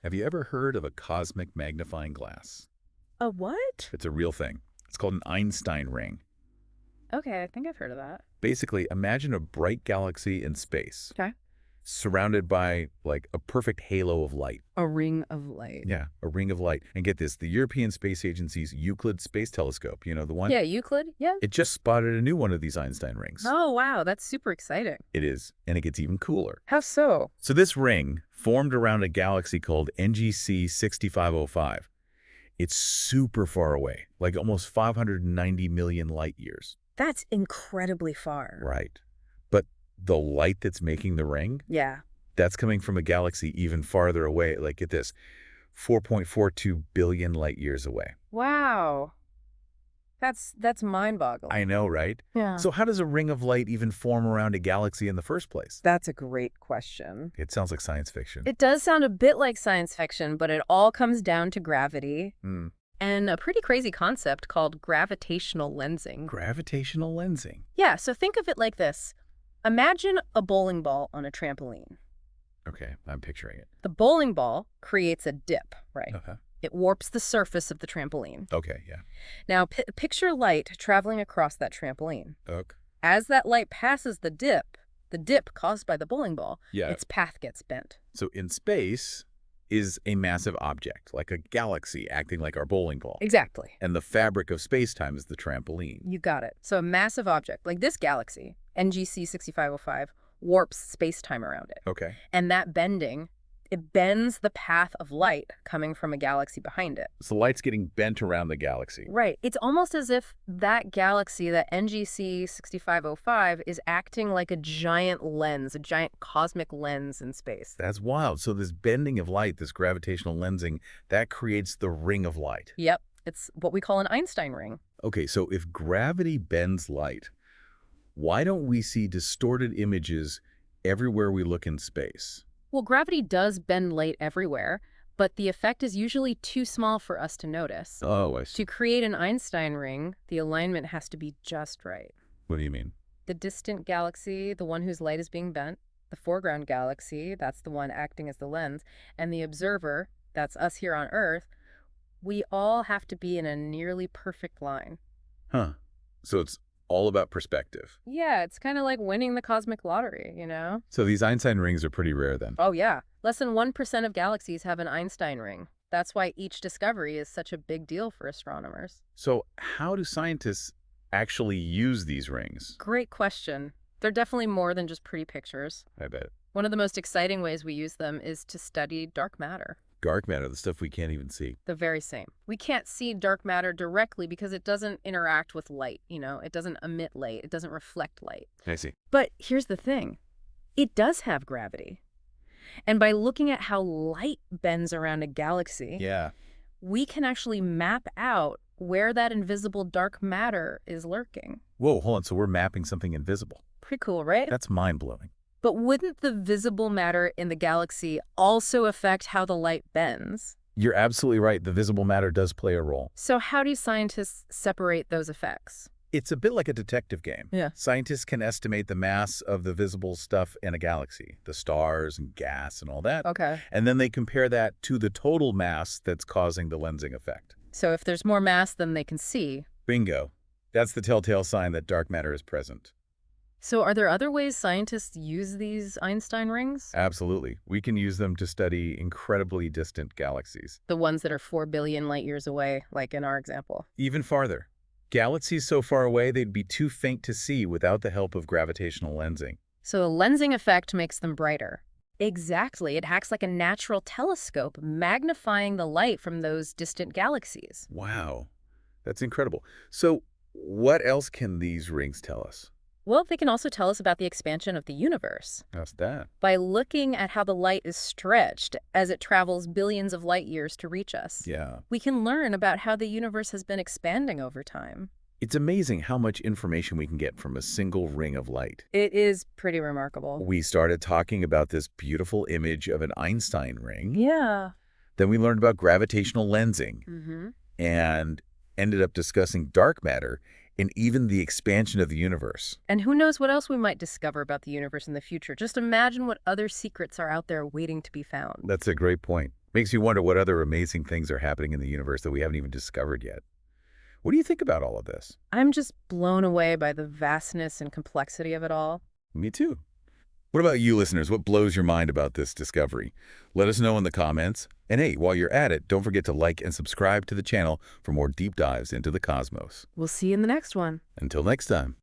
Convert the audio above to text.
Have you ever heard of a cosmic magnifying glass? A what? It's a real thing. It's called an Einstein Ring. Okay, I think I've heard of that. Basically, imagine a bright galaxy in space, Okay. surrounded by, like, a perfect halo of light. A ring of light. Yeah, a ring of light. And get this, the European Space Agency's Euclid Space Telescope, you know the one? Yeah, Euclid? Yeah. It just spotted a new one of these Einstein rings. Oh, wow, that's super exciting. It is, and it gets even cooler. How so? So this ring formed around a galaxy called NGC 6505. It's super far away, like almost 590 million light years. That's incredibly far. Right. But the light that's making the ring, Yeah. that's coming from a galaxy even farther away. Like, get this, 4.42 billion light years away. Wow. That's mind-boggling. I know, right? Yeah. So how does a ring of light even form around a galaxy in the first place? That's a great question. It sounds like science fiction. It does sound a bit like science fiction, but it all comes down to gravity Hmm. and a pretty crazy concept called gravitational lensing. Gravitational lensing. Yeah, so think of it like this. Imagine a bowling ball on a trampoline. Okay, I'm picturing it. The bowling ball creates a dip, right? Okay. It warps the surface of the trampoline. Okay, yeah. Now, picture light traveling across that trampoline. Okay. As that light passes the dip caused by the bowling ball, Yeah. its path gets bent. So in space is a massive object, like a galaxy acting like our bowling ball. Exactly. And the fabric of space-time is the trampoline. You got it. So a massive object, like this galaxy, NGC 6505, warps space-time around it. Okay. And that bending, it bends the path of light coming from a galaxy behind it. So light's getting bent around the galaxy. Right. It's almost as if that galaxy, that NGC 6505, is acting like a giant lens, a giant cosmic lens in space. That's wild. So this bending of light, this gravitational lensing, that creates the ring of light. Yep. It's what we call an Einstein ring. Okay, so if gravity bends light, why don't we see distorted images everywhere we look in space? Well, gravity does bend light everywhere, but the effect is usually too small for us to notice. Oh, I see. To create an Einstein ring, the alignment has to be just right. What do you mean? The distant galaxy, the one whose light is being bent, the foreground galaxy, that's the one acting as the lens, and the observer, that's us here on Earth, we all have to be in a nearly perfect line. Huh. So it's all about perspective. Yeah, it's kind of like winning the cosmic lottery, you know? So these Einstein rings are pretty rare then. Oh, yeah. Less than 1% of galaxies have an Einstein ring. That's why each discovery is such a big deal for astronomers. So how do scientists actually use these rings? Great question. They're definitely more than just pretty pictures. I bet. One of the most exciting ways we use them is to study dark matter. Dark matter, the stuff we can't even see. The very same. We can't see dark matter directly because it doesn't interact with light, you know? It doesn't emit light. It doesn't reflect light. I see. But here's the thing. It does have gravity. And by looking at how light bends around a galaxy, Yeah. we can actually map out where that invisible dark matter is lurking. Whoa, hold on. So we're mapping something invisible. Pretty cool, right? That's mind-blowing. But wouldn't the visible matter in the galaxy also affect how the light bends? You're absolutely right. The visible matter does play a role. So how do scientists separate those effects? It's a bit like a detective game. Yeah. Scientists can estimate the mass of the visible stuff in a galaxy, the stars and gas and all that. Okay. And then they compare that to the total mass that's causing the lensing effect. So if there's more mass than they can see. Bingo. That's the telltale sign that dark matter is present. So are there other ways scientists use these Einstein rings? Absolutely. We can use them to study incredibly distant galaxies. The ones that are 4 billion light years away, like in our example. Even farther. Galaxies so far away they'd be too faint to see without the help of gravitational lensing. So the lensing effect makes them brighter. Exactly. It acts like a natural telescope, magnifying the light from those distant galaxies. Wow. That's incredible. So what else can these rings tell us? Well, they can also tell us about the expansion of the universe. How's that? By looking at how the light is stretched as it travels billions of light years to reach us. Yeah. We can learn about how the universe has been expanding over time. It's amazing how much information we can get from a single ring of light. It is pretty remarkable. We started talking about this beautiful image of an Einstein ring. Yeah. Then we learned about gravitational lensing Mm-hmm. and ended up discussing dark matter and even the expansion of the universe. And who knows what else we might discover about the universe in the future. Just imagine what other secrets are out there waiting to be found. That's a great point. Makes you wonder what other amazing things are happening in the universe that we haven't even discovered yet. What do you think about all of this? I'm just blown away by the vastness and complexity of it all. Me too. What about you, listeners? What blows your mind about this discovery? Let us know in the comments. And hey, while you're at it, don't forget to like and subscribe to the channel for more deep dives into the cosmos. We'll see you in the next one. Until next time.